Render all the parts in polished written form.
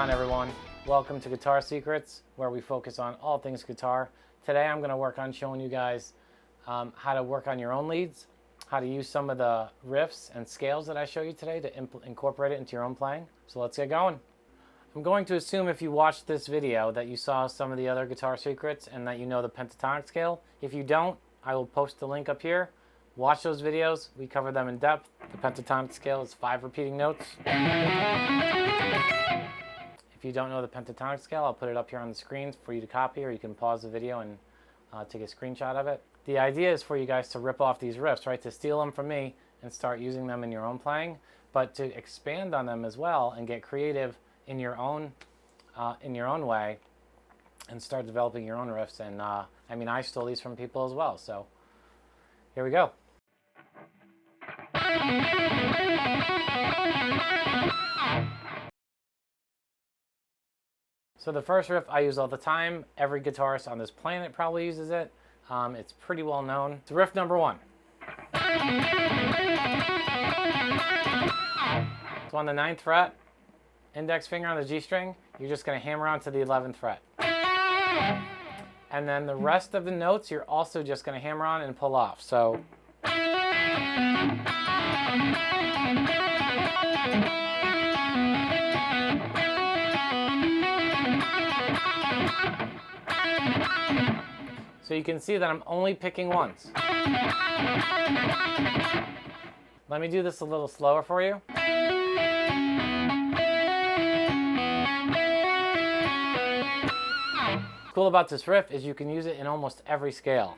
on, everyone? Welcome to Guitar Secrets, where we focus on all things guitar. Today I'm going to work on showing you guys how to work on your own leads, how to use some of the riffs and scales that I show you today to incorporate it into your own playing. So let's get going. I'm going to assume if you watched this video that you saw some of the other Guitar Secrets and that you know the pentatonic scale. If you don't, I will post the link up here. Watch those videos. We cover them in depth. The pentatonic scale is 5 repeating notes. If you don't know the pentatonic scale, I'll put it up here on the screen for you to copy, or you can pause the video and take a screenshot of it. The idea is for you guys to rip off these riffs, right? To steal them from me and start using them in your own playing, but to expand on them as well and get creative in your own way and start developing your own riffs. And I mean, I stole these from people as well. So here we go. So the first riff I use all the time. Every guitarist on this planet probably uses it. It's pretty well known. It's riff number 1. So on the 9th fret, index finger on the G string, you're just going to hammer onto the 11th fret. And then the rest of the notes, you're also just going to hammer on and pull off. So you can see that I'm only picking once. Let me do this a little slower for you. What's cool about this riff is you can use it in almost every scale.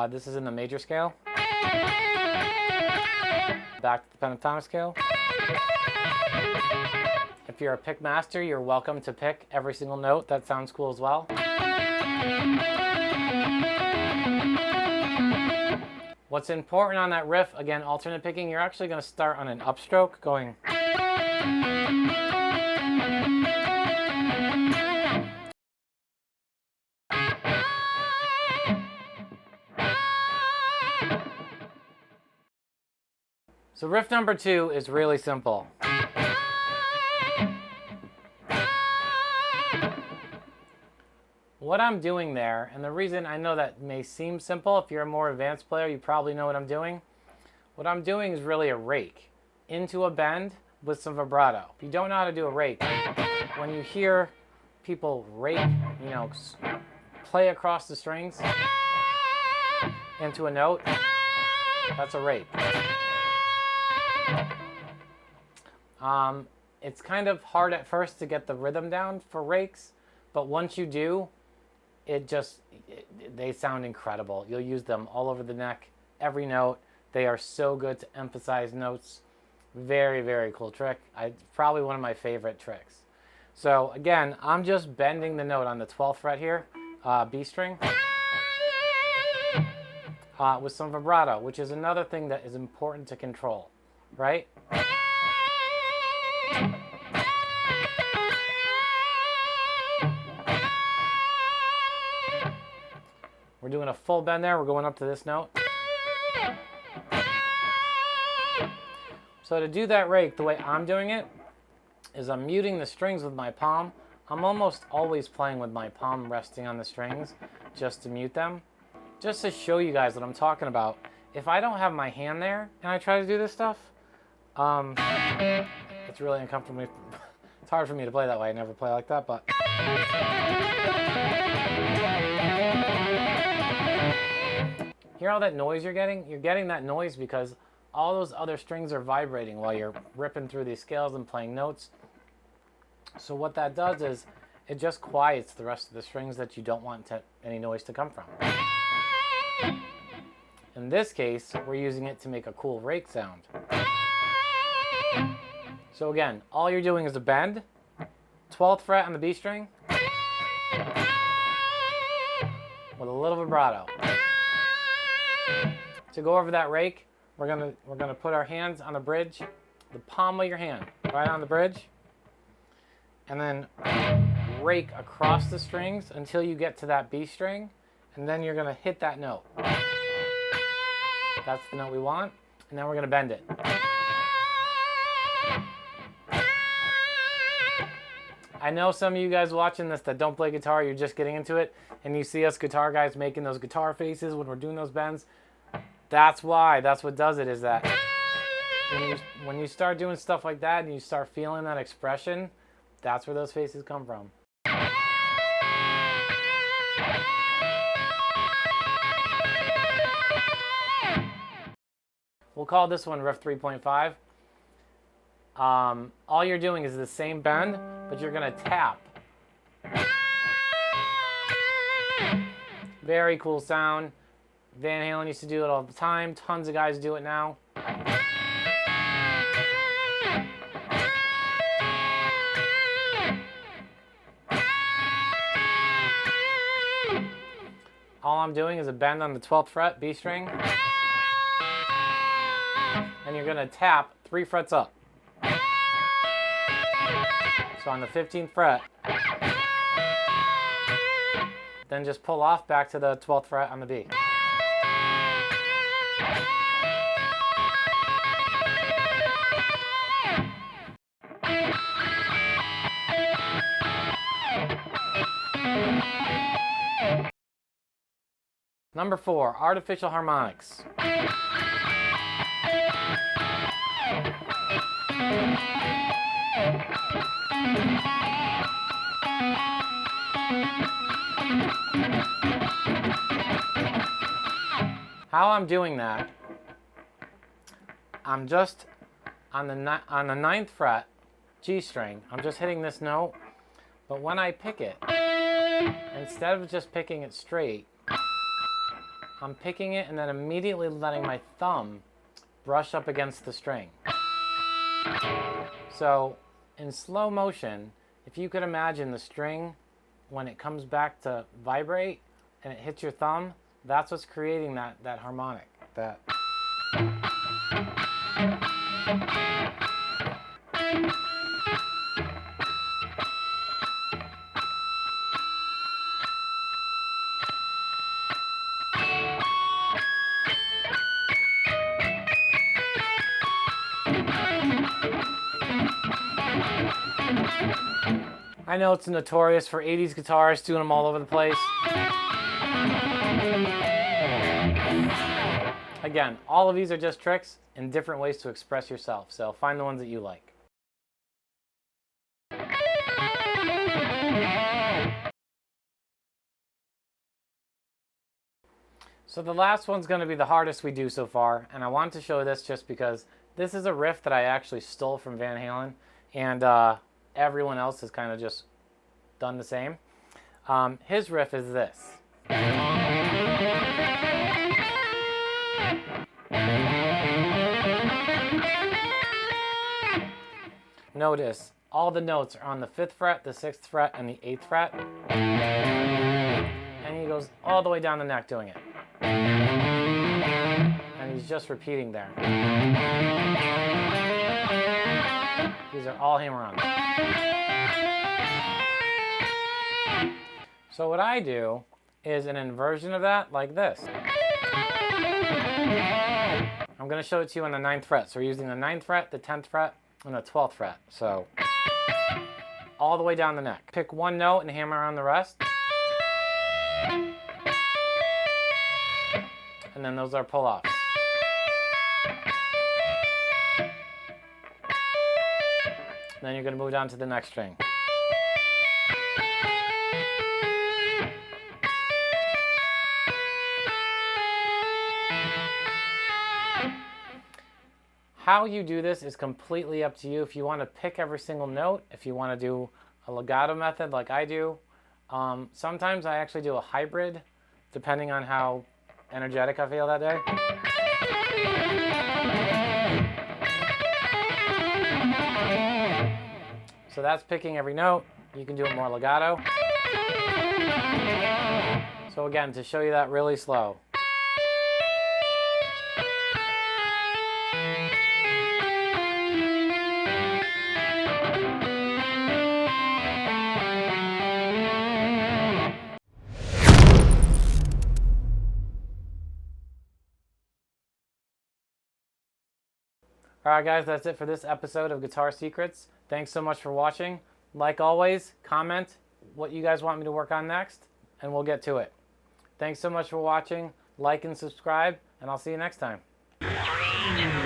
This is in the major scale. Back to the pentatonic scale. If you're a pick master, you're welcome to pick every single note. That sounds cool as well. What's important on that riff, again, alternate picking, you're actually going to start on an upstroke going. So riff number 2 is really simple. What I'm doing there, and the reason I know that may seem simple, if you're a more advanced player, you probably know what I'm doing. What I'm doing is really a rake into a bend with some vibrato. If you don't know how to do a rake, when you hear people rake, you know, play across the strings into a note, that's a rake. It's kind of hard at first to get the rhythm down for rakes, but once you do, they sound incredible. You'll use them all over the neck, every note. They are so good to emphasize notes. Very, very cool trick. Probably one of my favorite tricks. So again, I'm just bending the note on the 12th fret here, B string, with some vibrato, which is another thing that is important to control, right? We're doing a full bend there. We're going up to this note. So to do that rake, the way I'm doing it is I'm muting the strings with my palm. I'm almost always playing with my palm resting on the strings just to mute them. Just to show you guys what I'm talking about. If I don't have my hand there and I try to do this stuff, it's really uncomfortable. It's hard for me to play that way. I never play like that, but hear all that noise you're getting? You're getting that noise because all those other strings are vibrating while you're ripping through these scales and playing notes. So what that does is it just quiets the rest of the strings that you don't want any noise to come from. In this case, we're using it to make a cool rake sound. So again, all you're doing is a bend, 12th fret on the B string, with a little vibrato. To go over that rake, we're gonna put our hands on the bridge, the palm of your hand, right on the bridge, and then rake across the strings until you get to that B string, and then you're gonna hit that note. That's the note we want, and then we're gonna bend it. I I know some of you guys watching this that don't play guitar, you're just getting into it, and you see us guitar guys making those guitar faces when we're doing those bends. That's why. That's what does it, is that when you start doing stuff like that and you start feeling that expression, that's where those faces come from. We'll call this one Riff 3.5. All you're doing is the same bend, but you're going to tap. Very cool sound. Van Halen used to do it all the time. Tons of guys do it now. All I'm doing is a bend on the 12th fret, B string. And you're going to tap 3 frets up. So on the 15th fret, then just pull off back to the 12th fret on the B. Number 4, artificial harmonics. How I'm doing that, I'm just on the 9th fret, G string, I'm just hitting this note, but when I pick it, instead of just picking it straight, I'm picking it and then immediately letting my thumb brush up against the string. So in slow motion, if you could imagine the string when it comes back to vibrate and it hits your thumb, that's what's creating that harmonic. That. I know it's notorious for 80s guitarists doing them all over the place. Again, all of these are just tricks and different ways to express yourself, so find the ones that you like. So the last one's going to be the hardest we do so far, and I wanted to show this just because this is a riff that I actually stole from Van Halen, and everyone else has kind of just done the same. His riff is this. Notice all the notes are on the 5th fret, the 6th fret, and the 8th fret. And he goes all the way down the neck doing it. And he's just repeating there. These are all hammer-ons. So what I do is an inversion of that like this. I'm going to show it to you on the 9th fret. So we're using the 9th fret, the 10th fret, and the 12th fret. So all the way down the neck. Pick one note and hammer on the rest. And then those are pull-offs. Then you're going to move down to the next string. How you do this is completely up to you. If you want to pick every single note, if you want to do a legato method like I do, sometimes I actually do a hybrid depending on how energetic I feel that day. So that's picking every note. You can do it more legato. So again, to show you that really slow. Alright guys, that's it for this episode of Guitar Secrets. Thanks so much for watching. Like always, comment what you guys want me to work on next, and we'll get to it. Thanks so much for watching. Like and subscribe, and I'll see you next time. 3, 2,